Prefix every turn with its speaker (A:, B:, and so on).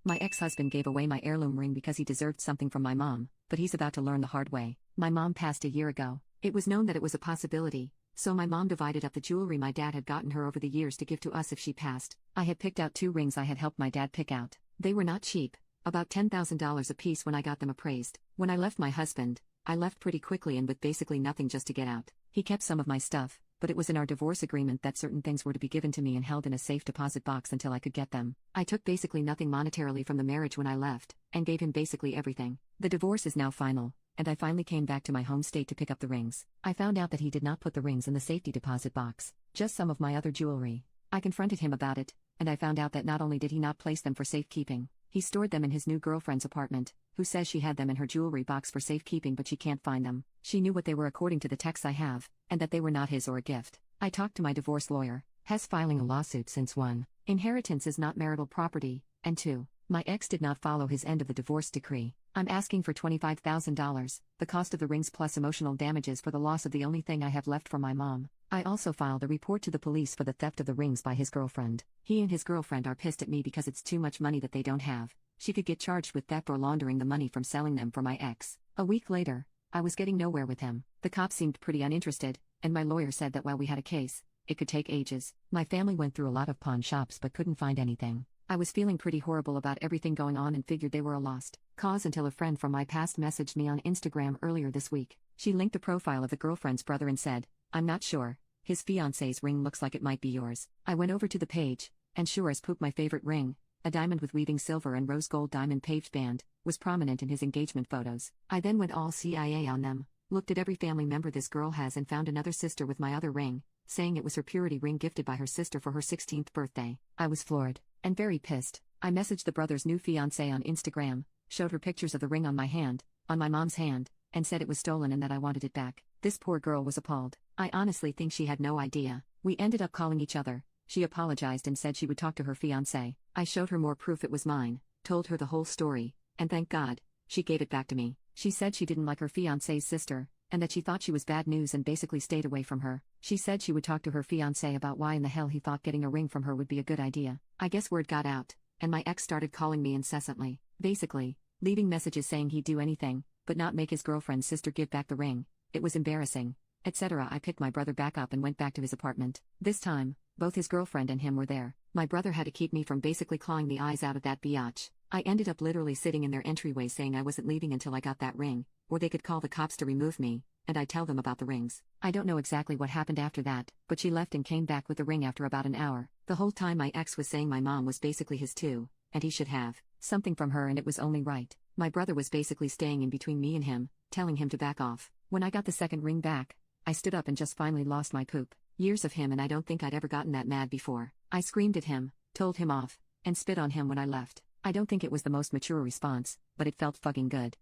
A: My ex-husband gave away my heirloom ring because he deserved something from my mom, but he's about to learn the hard way. My mom passed a year ago. It was known that it was a possibility, so my mom divided up the jewelry my dad had gotten her over the years to give to us if she passed. I had picked out 2 rings I had helped my dad pick out. They were not cheap, about $10,000 a piece when I got them appraised. When I left my husband, I left pretty quickly and with basically nothing just to get out. He kept some of my stuff, but it was in our divorce agreement that certain things were to be given to me and held in a safe deposit box until I could get them. I took basically nothing monetarily from the marriage when I left, and gave him basically everything. The divorce is now final, and I finally came back to my home state to pick up the rings. I found out that he did not put the rings in the safety deposit box, just some of my other jewelry. I confronted him about it, and I found out that not only did he not place them for safekeeping, he stored them in his new girlfriend's apartment, who says she had them in her jewelry box for safekeeping but she can't find them. She knew what they were according to the texts I have, and that they were not his or a gift. I talked to my divorce lawyer, has filing a lawsuit since 1. Inheritance is not marital property, and 2. My ex did not follow his end of the divorce decree. I'm asking for $25,000, the cost of the rings plus emotional damages for the loss of the only thing I have left from my mom. I also filed a report to the police for the theft of the rings by his girlfriend. He and his girlfriend are pissed at me because it's too much money that they don't have. She could get charged with theft or laundering the money from selling them for my ex. A week later, I was getting nowhere with him. The cops seemed pretty uninterested, and my lawyer said that while we had a case, it could take ages. My family went through a lot of pawn shops but couldn't find anything. I was feeling pretty horrible about everything going on and figured they were a lost cause until a friend from my past messaged me on Instagram earlier this week. She linked the profile of the girlfriend's brother and said, "I'm not sure. His fiancé's ring looks like it might be yours." I went over to the page, and sure as poop my favorite ring, a diamond with weaving silver and rose gold diamond paved band, was prominent in his engagement photos. I then went all CIA on them, looked at every family member this girl has and found another sister with my other ring, saying it was her purity ring gifted by her sister for her 16th birthday. I was floored, and very pissed. I messaged the brother's new fiancée on Instagram, showed her pictures of the ring on my hand, on my mom's hand, and said it was stolen and that I wanted it back. This poor girl was appalled. I honestly think she had no idea. We ended up calling each other. She apologized and said she would talk to her fiancé. I showed her more proof it was mine, told her the whole story, and thank God, she gave it back to me. She said she didn't like her fiancé's sister, and that she thought she was bad news and basically stayed away from her. She said she would talk to her fiancé about why in the hell he thought getting a ring from her would be a good idea. I guess word got out, and my ex started calling me incessantly, basically, leaving messages saying he'd do anything, but not make his girlfriend's sister give back the ring. It was embarrassing, etc. I picked my brother back up and went back to his apartment. This time, both his girlfriend and him were there. My brother had to keep me from basically clawing the eyes out of that biatch. I ended up literally sitting in their entryway saying I wasn't leaving until I got that ring, or they could call the cops to remove me, and I'd tell them about the rings. I don't know exactly what happened after that, but she left and came back with the ring after about an hour. The whole time my ex was saying my mom was basically his too, and he should have something from her and it was only right. My brother was basically staying in between me and him, telling him to back off. When I got the second ring back, I stood up and just finally lost my poop. Years of him and I don't think I'd ever gotten that mad before. I screamed at him, told him off, and spit on him when I left. I don't think it was the most mature response, but it felt fucking good.